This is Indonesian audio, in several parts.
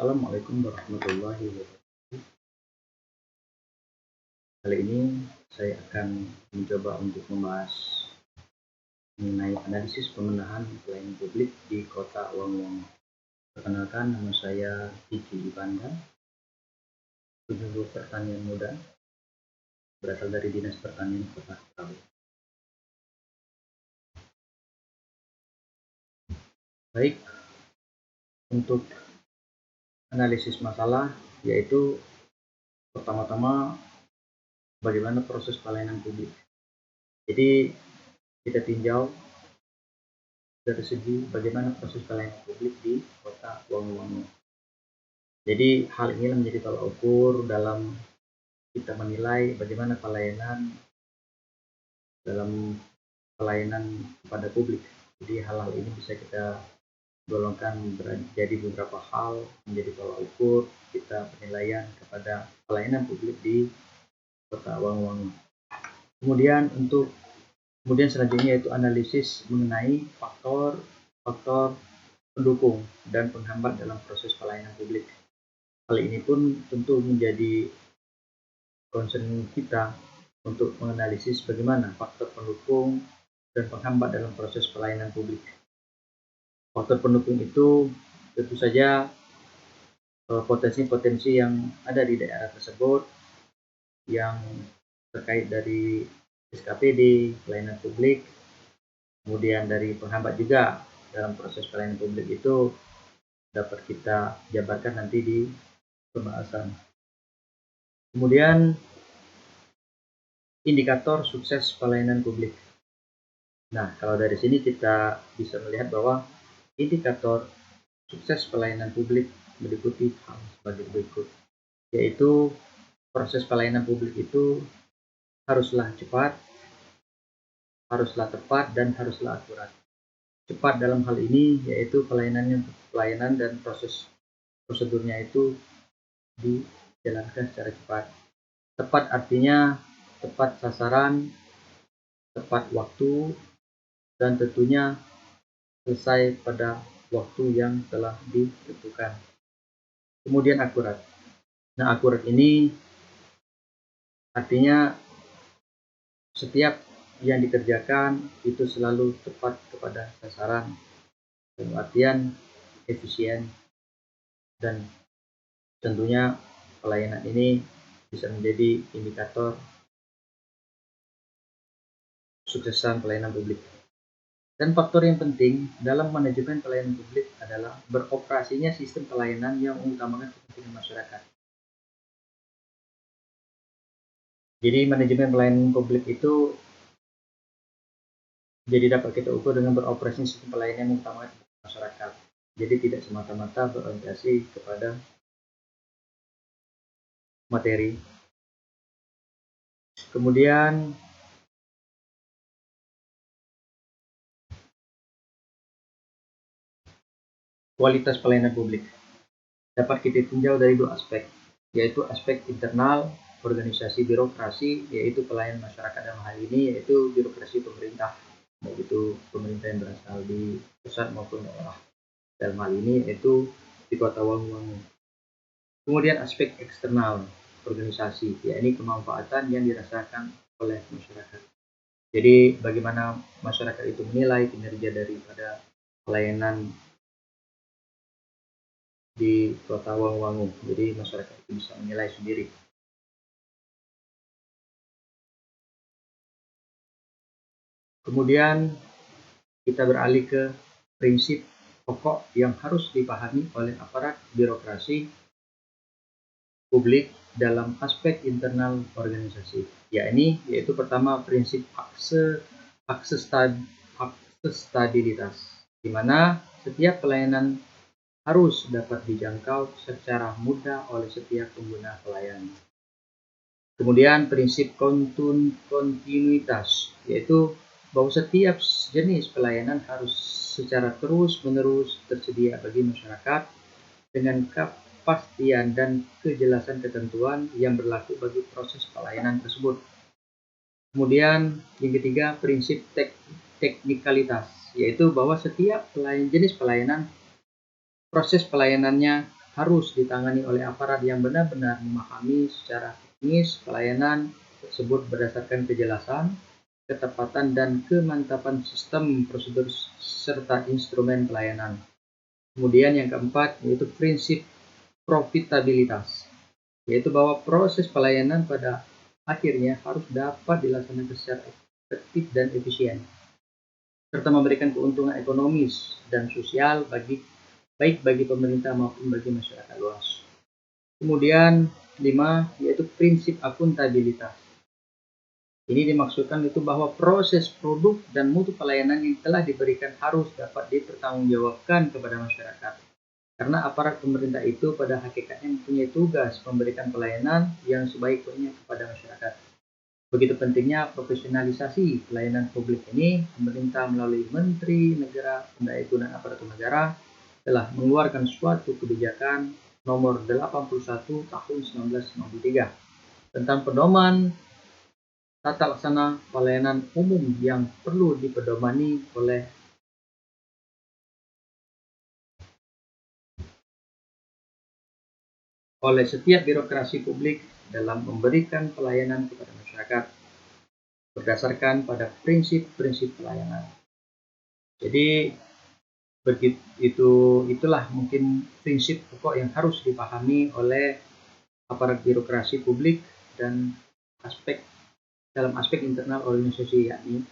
Assalamualaikum warahmatullahi wabarakatuh. Kali ini saya akan mencoba untuk membahas mengenai analisis pemenahan pelayanan publik di Kota Wanguwangu. Perkenalkan, nama saya Kiki Ibanda, penyuluh pertanian muda, berasal dari Dinas Pertanian Kota Palu. Baik, untuk analisis masalah yaitu pertama-tama bagaimana proses pelayanan publik. Jadi kita tinjau dari segi bagaimana proses pelayanan publik di Kota Wanguwangu. Jadi hal ini menjadi tolak ukur dalam kita menilai bagaimana pelayanan kepada publik. Jadi hal-hal ini bisa kita golongkan jadi beberapa hal menjadi tolak ukur kita penilaian kepada pelayanan publik di Kota Wanguwangu. Kemudian selanjutnya yaitu analisis mengenai faktor pendukung dan penghambat dalam proses pelayanan publik. Hal ini pun tentu menjadi concern kita untuk menganalisis bagaimana faktor pendukung dan penghambat dalam proses pelayanan publik. Faktor pendukung itu tentu saja potensi-potensi yang ada di daerah tersebut yang terkait dari SKPD, pelayanan publik, kemudian dari penghambat juga dalam proses pelayanan publik itu dapat kita jabarkan nanti di pembahasan. Kemudian indikator sukses pelayanan publik. Nah, kalau dari sini kita bisa melihat bahwa indikator sukses pelayanan publik meliputi hal sebagai berikut, yaitu proses pelayanan publik itu haruslah cepat, haruslah tepat, dan haruslah akurat. Cepat dalam hal ini yaitu pelayanan dan proses prosedurnya itu dijalankan secara cepat. Tepat artinya tepat sasaran, tepat waktu, dan tentunya selesai pada waktu yang telah ditentukan. Kemudian akurat. Nah, akurat ini artinya setiap yang dikerjakan itu selalu tepat kepada sasaran, dalam artian efisien, dan tentunya pelayanan ini bisa menjadi indikator suksesan pelayanan publik. Dan faktor yang penting dalam manajemen pelayanan publik adalah beroperasinya sistem pelayanan yang mengutamakan kepentingan masyarakat. Jadi manajemen pelayanan publik itu jadi dapat kita ukur dengan beroperasinya sistem pelayanan yang mengutamakan kepentingan masyarakat. Jadi tidak semata-mata berorientasi kepada materi. Kemudian kualitas pelayanan publik dapat kita tinjau dari dua aspek, yaitu aspek internal organisasi birokrasi, yaitu pelayanan masyarakat dalam hal ini yaitu birokrasi pemerintah, baik itu pemerintah yang berasal di pusat maupun daerah. Dalam hal ini yaitu di Kota Wanguwangu. Kemudian aspek eksternal organisasi, yakni kemanfaatan yang dirasakan oleh masyarakat. Jadi bagaimana masyarakat itu menilai kinerja daripada pelayanan di Kota Wanguwangu. Jadi masyarakat itu bisa menilai sendiri. Kemudian kita beralih ke prinsip pokok yang harus dipahami oleh aparat birokrasi publik dalam aspek internal organisasi, yaitu pertama prinsip aksesabilitas, di mana setiap pelayanan harus dapat dijangkau secara mudah oleh setiap pengguna pelayanan. Kemudian prinsip kontinuitas, yaitu bahwa setiap jenis pelayanan harus secara terus-menerus tersedia bagi masyarakat dengan kepastian dan kejelasan ketentuan yang berlaku bagi proses pelayanan tersebut. Kemudian yang ketiga prinsip teknikalitas, yaitu bahwa setiap jenis pelayanan proses pelayanannya harus ditangani oleh aparat yang benar-benar memahami secara teknis pelayanan tersebut berdasarkan kejelasan, ketepatan, dan kemantapan sistem, prosedur, serta instrumen pelayanan. Kemudian yang keempat yaitu prinsip profitabilitas, yaitu bahwa proses pelayanan pada akhirnya harus dapat dilaksanakan secara efektif dan efisien, serta memberikan keuntungan ekonomis dan sosial baik bagi pemerintah maupun bagi masyarakat luas. Kemudian 5 yaitu prinsip akuntabilitas. Ini dimaksudkan itu bahwa proses produk dan mutu pelayanan yang telah diberikan harus dapat dipertanggungjawabkan kepada masyarakat. Karena aparat pemerintah itu pada hakikatnya mempunyai tugas memberikan pelayanan yang sebaik-baiknya kepada masyarakat. Begitu pentingnya profesionalisasi pelayanan publik ini, pemerintah melalui Menteri Negara Pendaya-gunaan Aparatur Negara telah mengeluarkan suatu kebijakan nomor 81 tahun 1993 tentang pedoman tata laksana pelayanan umum yang perlu dipedomani oleh setiap birokrasi publik dalam memberikan pelayanan kepada masyarakat berdasarkan pada prinsip-prinsip pelayanan. Jadi itulah mungkin prinsip pokok yang harus dipahami oleh aparat birokrasi publik dan dalam aspek internal organisasi, yakni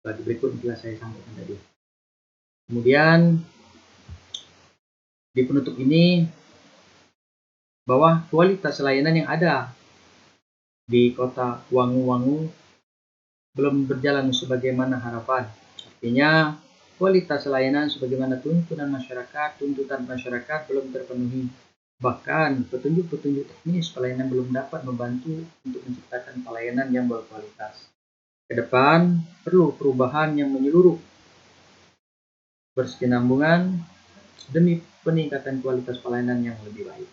bagi berikut telah saya sampaikan tadi. Kemudian di penutup ini bahwa kualitas layanan yang ada di kota Wangu-Wangu belum berjalan sebagaimana harapan. Artinya kualitas layanan sebagaimana tuntutan masyarakat belum terpenuhi. Bahkan petunjuk-petunjuk teknis pelayanan belum dapat membantu untuk menciptakan pelayanan yang berkualitas. Ke depan perlu perubahan yang menyeluruh, berkesinambungan demi peningkatan kualitas pelayanan yang lebih baik.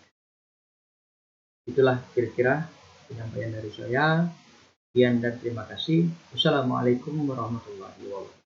Itulah kira-kira penyampaian dari saya. Sekian dan terima kasih. Wassalamualaikum warahmatullahi wabarakatuh.